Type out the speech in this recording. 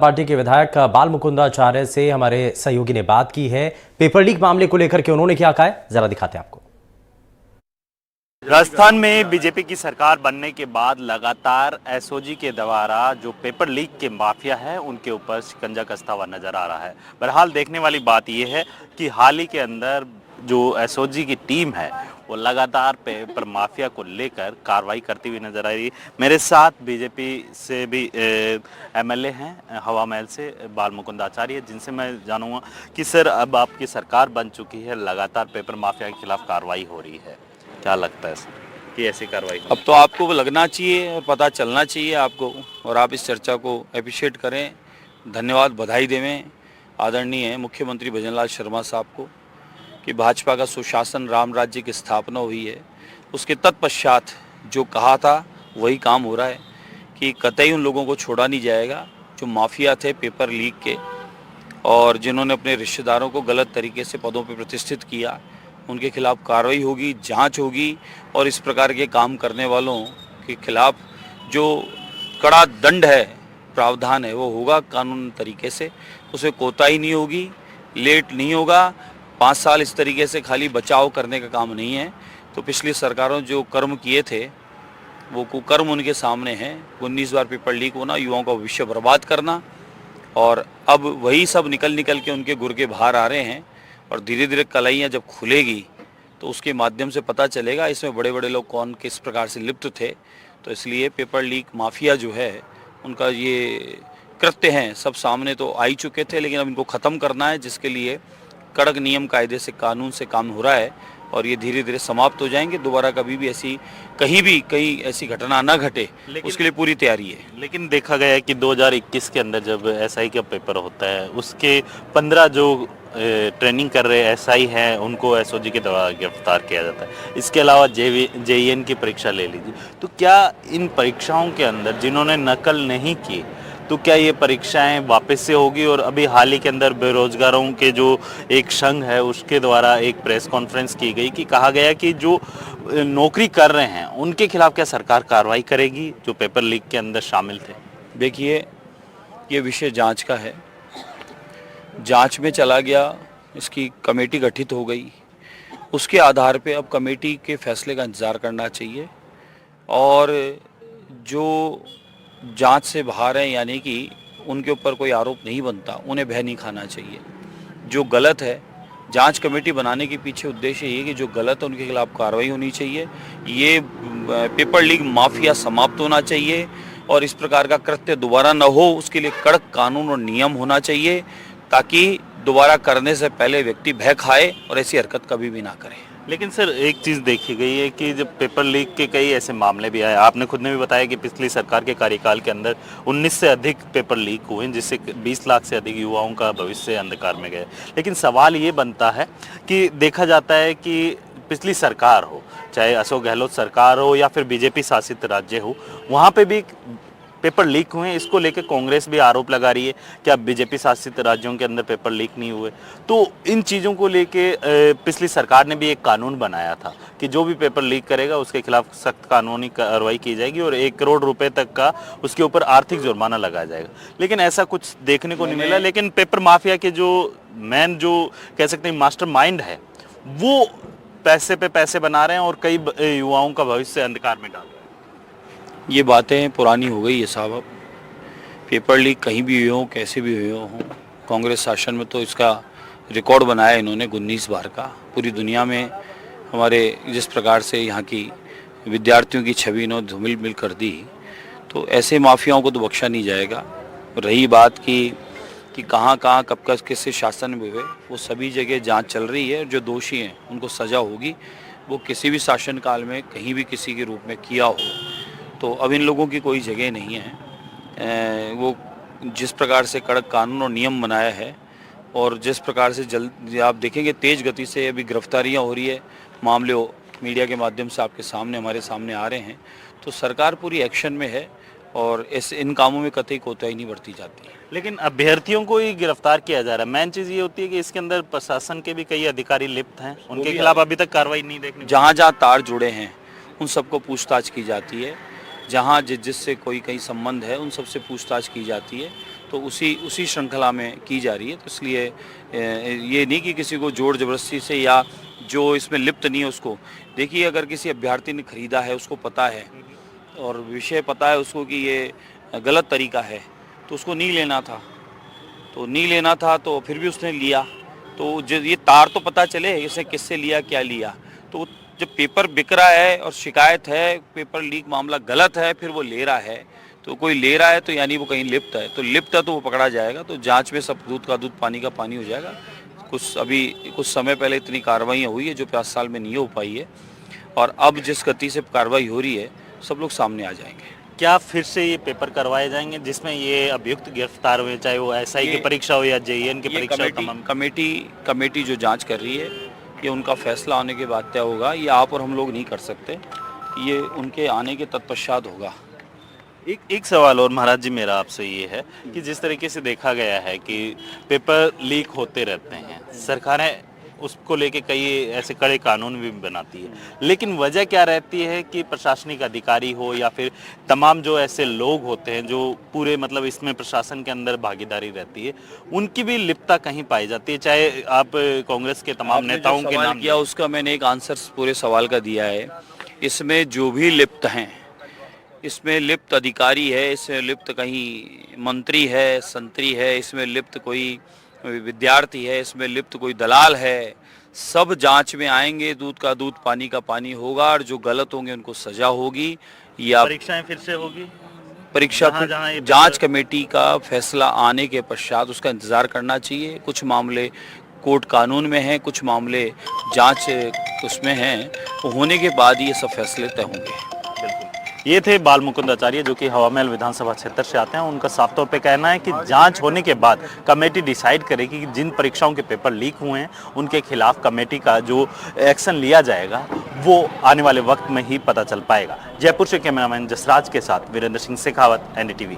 Party के विधायक बाल मुकुंदाचार्य से हमारे सहयोगी ने बात की है। पेपर लीक मामले को लेकर के उन्होंने क्या कहा है, जरा दिखाते हैं आपको। राजस्थान में बीजेपी की सरकार बनने के बाद लगातार एसओजी के द्वारा जो पेपर लीक के माफिया है उनके ऊपर शिकंजा कसता हुआ नजर आ रहा है। बहरहाल देखने वाली बात यह है कि हाल ही के अंदर जो एसओजी की टीम है वो लगातार पेपर माफिया को लेकर कार्रवाई करती हुई नजर आ रही है। मेरे साथ बीजेपी से भी एमएलए हैं हवा महल से बाल मुकुंदाचार्य, जिनसे मैं जानूंगा कि सर अब आपकी सरकार बन चुकी है, लगातार पेपर माफिया के खिलाफ कार्रवाई हो रही है, क्या लगता है सर कि ऐसी कार्रवाई? अब तो आपको लगना चाहिए और पता चलना चाहिए आपको, और आप इस चर्चा को अप्रिशिएट करें, धन्यवाद बधाई देवें आदरणीय मुख्यमंत्री भजनलाल शर्मा साहब को कि भाजपा का सुशासन राम राज्य की स्थापना हुई है। उसके तत्पश्चात जो कहा था वही काम हो रहा है कि कतई उन लोगों को छोड़ा नहीं जाएगा जो माफिया थे पेपर लीक के, और जिन्होंने अपने रिश्तेदारों को गलत तरीके से पदों पर प्रतिष्ठित किया। उनके खिलाफ कार्रवाई होगी, जांच होगी, और इस प्रकार के काम करने वालों के खिलाफ जो कड़ा दंड है, प्रावधान है, वो होगा कानून तरीके से। उसमें कोताही नहीं होगी, लेट नहीं होगा। 5 साल इस तरीके से खाली बचाव करने का काम नहीं है। तो पिछली सरकारों जो कर्म किए थे वो कुकर्म उनके सामने हैं। 19 बार पेपर लीक होना, युवाओं का भविष्य बर्बाद करना, और अब वही सब निकल के उनके गुर के बाहर आ रहे हैं। और धीरे धीरे कलाइयाँ जब खुलेगी तो उसके माध्यम से पता चलेगा इसमें बड़े बड़े लोग कौन किस प्रकार से लिप्त थे। तो इसलिए पेपर लीक माफिया जो है उनका ये कृत्य हैं सब सामने तो आ ही चुके थे, लेकिन अब इनको ख़त्म करना है, जिसके लिए कड़क नियम कायदे से कानून से काम हो रहा है, और ये धीरे धीरे समाप्त हो जाएंगे। दोबारा कभी भी ऐसी कहीं ऐसी घटना ना घटे, उसके लिए पूरी तैयारी है। लेकिन देखा गया है कि 2021 के अंदर जब एसआई का पेपर होता है उसके 15 जो ट्रेनिंग कर रहे एसआई हैं उनको एसओजी के द्वारा गिरफ्तार किया जाता है। इसके अलावा जेईएन की परीक्षा ले लीजिए, तो क्या इन परीक्षाओं के अंदर जिन्होंने नकल नहीं की तो क्या ये परीक्षाएं वापस से होगी? और अभी हाल ही के अंदर बेरोजगारों के जो एक संघ है उसके द्वारा एक प्रेस कॉन्फ्रेंस की गई कि कहा गया कि जो नौकरी कर रहे हैं उनके खिलाफ क्या सरकार कार्रवाई करेगी जो पेपर लीक के अंदर शामिल थे? देखिए, ये विषय जांच का है, जांच में चला गया, इसकी कमेटी गठित हो गई, उसके आधार पे अब कमेटी के फैसले का इंतज़ार करना चाहिए। और जो जांच से बाहर हैं, यानी कि उनके ऊपर कोई आरोप नहीं बनता, उन्हें भय नहीं खाना चाहिए। जो गलत है, जांच कमेटी बनाने के पीछे उद्देश्य ये कि जो गलत है उनके खिलाफ कार्रवाई होनी चाहिए। ये पेपर लीक माफिया समाप्त होना चाहिए, और इस प्रकार का कृत्य दोबारा न हो उसके लिए कड़क कानून और नियम होना चाहिए, ताकि दोबारा करने से पहले व्यक्ति भय खाए और ऐसी हरकत कभी भी ना करे। लेकिन सर एक चीज़ देखी गई है कि जब पेपर लीक के कई ऐसे मामले भी आए, आपने खुद ने भी बताया कि पिछली सरकार के कार्यकाल के अंदर 19 से अधिक पेपर लीक हुए, जिससे 20 लाख से अधिक युवाओं का भविष्य अंधकार में गया। लेकिन सवाल ये बनता है कि देखा जाता है कि पिछली सरकार हो, चाहे अशोक गहलोत सरकार हो या फिर बीजेपी शासित राज्य हो, वहाँ पे भी पेपर लीक हुए हैं। इसको लेकर कांग्रेस भी आरोप लगा रही है कि अब बीजेपी शासित राज्यों के अंदर पेपर लीक नहीं हुए। तो इन चीज़ों को लेके पिछली सरकार ने भी एक कानून बनाया था कि जो भी पेपर लीक करेगा उसके खिलाफ सख्त कानूनी कार्रवाई की जाएगी और 1 करोड़ रुपए तक का उसके ऊपर आर्थिक जुर्माना लगाया जाएगा। लेकिन ऐसा कुछ देखने को नहीं मिला। लेकिन पेपर माफिया के जो मेन जो कह सकते हैं मास्टर माइंड है वो पैसे पे पैसे बना रहे हैं और कई युवाओं का भविष्य अंधकार में डाल रहे हैं। ये बातें पुरानी हो गई है साहब। अब पेपर लीक कहीं भी हुए हों, कैसे भी हुए हों, कांग्रेस शासन में तो इसका रिकॉर्ड बनाया इन्होंने 19 बार का। पूरी दुनिया में हमारे जिस प्रकार से यहाँ की विद्यार्थियों की छवि इन्होंने धूमिल कर दी, तो ऐसे माफियाओं को तो बख्शा नहीं जाएगा। रही बात कि कहाँ कब किससे शासन में हुए, वो सभी जगह जांच चल रही है। जो दोषी हैं उनको सज़ा होगी, वो किसी भी शासनकाल में कहीं भी किसी के रूप में किया हो। तो अब इन लोगों की कोई जगह नहीं है। वो जिस प्रकार से कड़क कानून और नियम बनाया है, और जिस प्रकार से जल्द आप देखेंगे तेज़ गति से अभी गिरफ्तारियां हो रही है, मामले मीडिया के माध्यम से आपके सामने हमारे सामने आ रहे हैं। तो सरकार पूरी एक्शन में है और इन कामों में कतई कोताही नहीं बरती जाती है। लेकिन अभ्यर्थियों को ही गिरफ्तार किया जा रहा है। मेन चीज़ ये होती है कि इसके अंदर प्रशासन के भी कई अधिकारी लिप्त हैं, उनके खिलाफ अभी तक कार्रवाई नहीं देखने। जहाँ तार जुड़े हैं उन सबको पूछताछ की जाती है, जहाँ जिससे कोई कहीं संबंध है उन सबसे पूछताछ की जाती है। तो उसी श्रृंखला में की जा रही है। तो इसलिए ये नहीं कि किसी को जोर जबरदस्ती से या जो इसमें लिप्त नहीं है उसको, देखिए अगर किसी अभ्यर्थी ने खरीदा है, उसको पता है और विषय पता है उसको कि ये गलत तरीका है, तो उसको नहीं लेना था, तो फिर भी उसने लिया। तो जब ये तार तो पता चले इसने किससे लिया, क्या लिया। तो जब पेपर बिक रहा है और शिकायत है, पेपर लीक मामला गलत है, फिर वो ले रहा है, तो कोई ले रहा है तो यानी वो कहीं लिप्त है, तो लिप्त है तो वो पकड़ा जाएगा। तो जांच में सब दूध का दूध, पानी का पानी हो जाएगा। कुछ समय पहले इतनी कार्रवाइयाँ हुई है जो 5 साल में नहीं हो पाई है, और अब जिस गति से कार्रवाई हो रही है सब लोग सामने आ जाएंगे। क्या फिर से ये पेपर करवाए जाएंगे जिसमें ये अभियुक्त गिरफ्तार हुए, चाहे वो एसआई की परीक्षा हो या जेईएन की परीक्षा हो? कमेटी जो जांच कर रही है, ये उनका फैसला आने के बाद तय होगा। ये आप और हम लोग नहीं कर सकते, ये उनके आने के तत्पश्चात होगा। एक सवाल और महाराज जी मेरा आपसे ये है कि जिस तरीके से देखा गया है कि पेपर लीक होते रहते हैं, सरकारें उसको लेके कई ऐसे कड़े कानून भी बनाती है, लेकिन वजह क्या रहती है कि प्रशासनिक अधिकारी हो या फिर तमाम जो ऐसे लोग होते हैं जो पूरे मतलब इसमें प्रशासन के अंदर भागीदारी रहती है, उनकी भी लिप्तता कहीं पाई जाती है। चाहे आप कांग्रेस के तमाम नेताओं के नाम किया, उसका मैंने एक आंसर पूरे सवाल का दिया है। इसमें जो भी लिप्त हैं, इसमें लिप्त अधिकारी है, इसमें लिप्त कहीं मंत्री है, संतरी है, इसमें लिप्त कोई विद्यार्थी है, इसमें लिप्त कोई दलाल है, सब जांच में आएंगे। दूध का दूध, पानी का पानी होगा, और जो गलत होंगे उनको सजा होगी। या परीक्षाएं फिर से होगी, जांच कमेटी का फैसला आने के पश्चात उसका इंतजार करना चाहिए। कुछ मामले कोर्ट कानून में हैं, कुछ मामले जांच उसमें हैं, तो होने के बाद ये सब फैसले तय होंगे। ये थे बाल मुकुंद आचार्य जो कि हवा महल विधानसभा क्षेत्र से आते हैं। उनका साफ तौर पे कहना है कि जांच होने के बाद कमेटी डिसाइड करेगी कि जिन परीक्षाओं के पेपर लीक हुए हैं उनके खिलाफ कमेटी का जो एक्शन लिया जाएगा वो आने वाले वक्त में ही पता चल पाएगा। जयपुर से कैमरामैन जसराज के साथ वीरेंद्र सिंह शेखावत, NDTV।